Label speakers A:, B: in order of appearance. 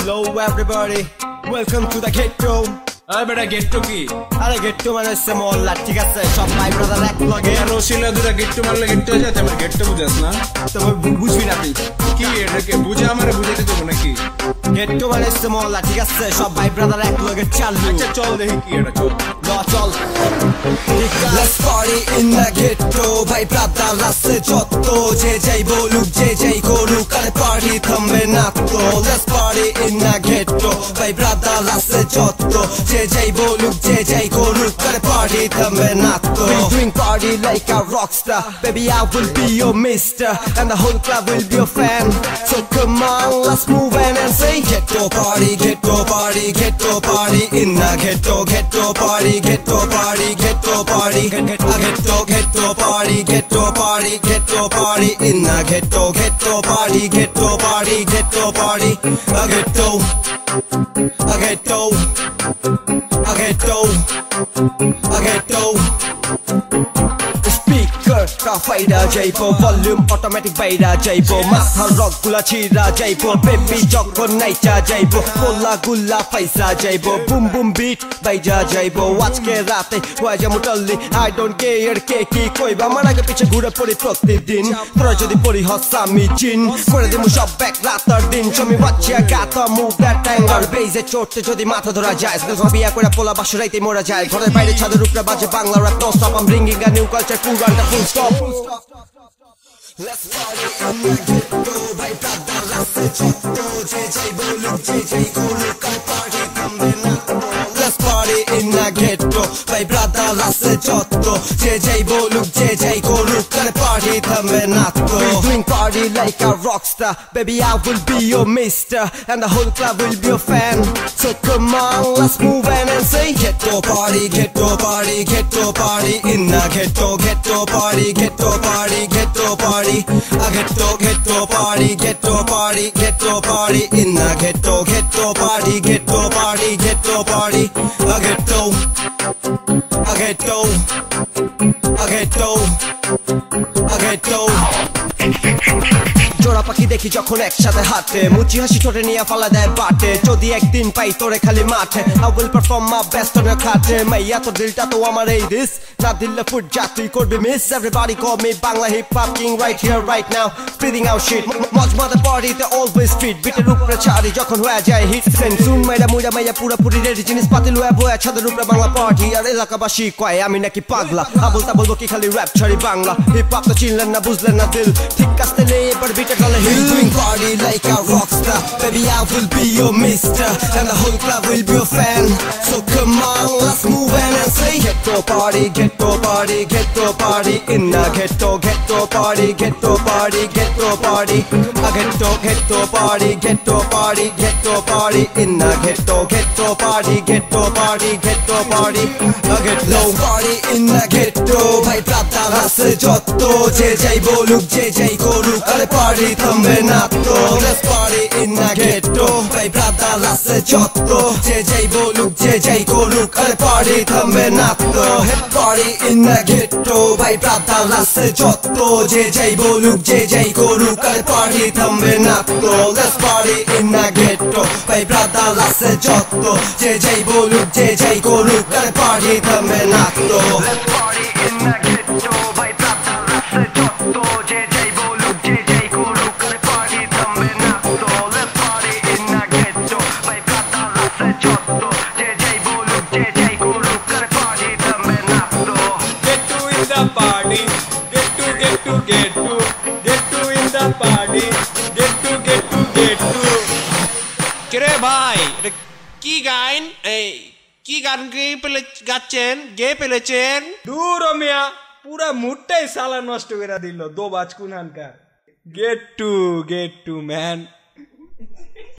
A: Hello everybody, welcome to the ghetto.
B: আরে বেটা গেট্টো কি?
A: আরে গেট্টো মানে হচ্ছে মহল্লা, ঠিক আছে? সব ভাই ব্রাদার এক লগে।
B: রশিলা দুরা গেট্টো মারলে গেট্টো হয়ে যায়, আমার গেট্টো বুঝাস না?
A: তোমার বুঝবি না তুই
B: কি এটাকে বুঝা আমারে বুঝাইতে দেবো নাকি?
A: গেট্টো মানে হচ্ছে মহল্লা, ঠিক আছে? সব ভাই ব্রাদার এক লগে চালু।
B: আচ্ছা চল দেখি কি এটা, চল
A: চল। Let's party in the ghetto, ভাই ব্রাদার আছে যত, যে যাই বলুক যে যাই করুক, আরে পার্টি থামবে না তো। Let's party in the ghetto, ভাই ব্রাদার আছে যত, যে যাই বলুক যে যাই করুক, আরে পার্টি থামবে না তো। We doing party like a rockstar, baby I will be your mister, and the whole club will be your fan. So come on, let's move in and say ghetto party, ghetto party, ghetto party in the ghetto, ghetto party, ghetto party, ghetto party, ghetto party, ghetto party, ghetto party in the ghetto, ghetto party, ghetto party, ghetto party, ghetto, ghetto, ghetto. Speaker ka faida jaibo, volume automatic baira jaibo, matha rock gula chira jaibo, baby jokhon naicha jaibo, pola gula paisa jaibo, boom boom beat baija jaibo. আজকে রাতে হয়ে যাবো টল্লি, I don't care কে কি কইবা, আমার আগে পিছে ঘুরে পড়ি প্রতিদিন। তোরা যদি পড়ি হস আমি চিন করে দেবো সব ব্যাক রাতার দিন। Show me what you got, move that anger, bass এ চড়তে যদি মাথা ধরা যায়, বিয়া করে পোলা বাসু রাইতে মোরা যায়, ঘরের বাইরে ছাদের উপরে বাজে Bangla rap non stop, I'm bringing a new culture, cool run the full stop. Let's party in the ghetto, ভাই ব্রাদার আছে যত, যে যাই বলুক যে যাই করুক, আরে পার্টি থামবে না তো। Let's party in the ghetto, ভাই ব্রাদার আছে যত, যে যাই বলুক যে যাই করুক, আরে পার্টি থামবে না তো। We doing party like a rockstar, baby I will be your mister, and the whole club will be your fan. So come on, let's move in and say ghetto party, ghetto party, ghetto party in the ghetto, ghetto party, ghetto party, ghetto party, ghetto party, ghetto party, ghetto party in the ghetto, ghetto party, ghetto party, ghetto party, ghetto, ghetto, ghetto. জোড়া পাখি দেখি যখন একসাথে হাঁটে, মুচি হাসি ঠোঁটে নিয়ে ফালা দেয় বাটে, যদি একদিন পাই তোরে খালি মাঠে, I will perform my best on your খাটে। মাইয়া তোর দিলটা তো আমার এই দিস, না দিলে ফুট যা তুই করবি miss. Everybody call me Bangla hip hop king right here right now, spitting out shit, মজ মজা পার্টিতে always street, বিটের উপরে ছাড়ি যখন হয়ে যায় হিট। সেন্সুন মাইরা মুইরা মাইয়া পুরাপুরি রেডি, জিনিস পাতি লুয়া বয়া ছাদের উপরে বাংলা পার্টি, আর এলাকাবাসী কয় আমি নাকি পাগলা। আবুল তাবুল বকি খালি র্যাপ ছাড়ি বাংলা, হিপ হপ তো চিনলেন না বুঝলেন না দিল, ঠিক কাস্তে নেই এবার বিটের gonna hit. We doing party like a rockstar, baby I will be your mister, and the whole club will be your fan. So come on, let's move in and say ghetto party, ghetto party, ghetto party in the ghetto, ghetto party, ghetto party, ghetto party, ghetto party, ghetto party, ghetto party in the ghetto, ghetto party, ghetto party, ghetto party, ghetto party in the ghetto, ভাই brother আছে যত, যে যাই বলুক যে যাই করুক, আরে পার্টি থামবে না তো। Let's party in the ghetto, ভাই ব্রাদার আছে যত, যে যাই বলুক যে যাই করুক, আরে পার্টি থামবে না তো। Party in the ghetto, ভাই ব্রাদার আছে যত, যে যাই বলুক যে যাই করুক, আরে পার্টি থামবে না তো। Let's party in the ghetto, ভাই ব্রাদার আছে যত, যে যাই বলুক যে যাই করুক, আরে পার্টি থামবে না তো। Let's party in the ghetto, ভাই ব্রাদার আছে যত, যে যাই বলুক যে যাই করুক, আরে পার্টি থামবে না তো। Let's party in the ghetto, ভাই ব্রাদার আছে যত, যে যাই বলুক যে যাই করুক, আরে পার্টি থামবে না তো।
B: get to in the party, get to in the party, get to কিরে ভাই এটা কি গান, এই কি গান গাচ্ছেন গেয়ে ফেলেছেন?
C: দূর মিয়া, পুরা মুডটাই সালা নষ্ট করে দিল দোবাজ কুনহানকার। Get to man.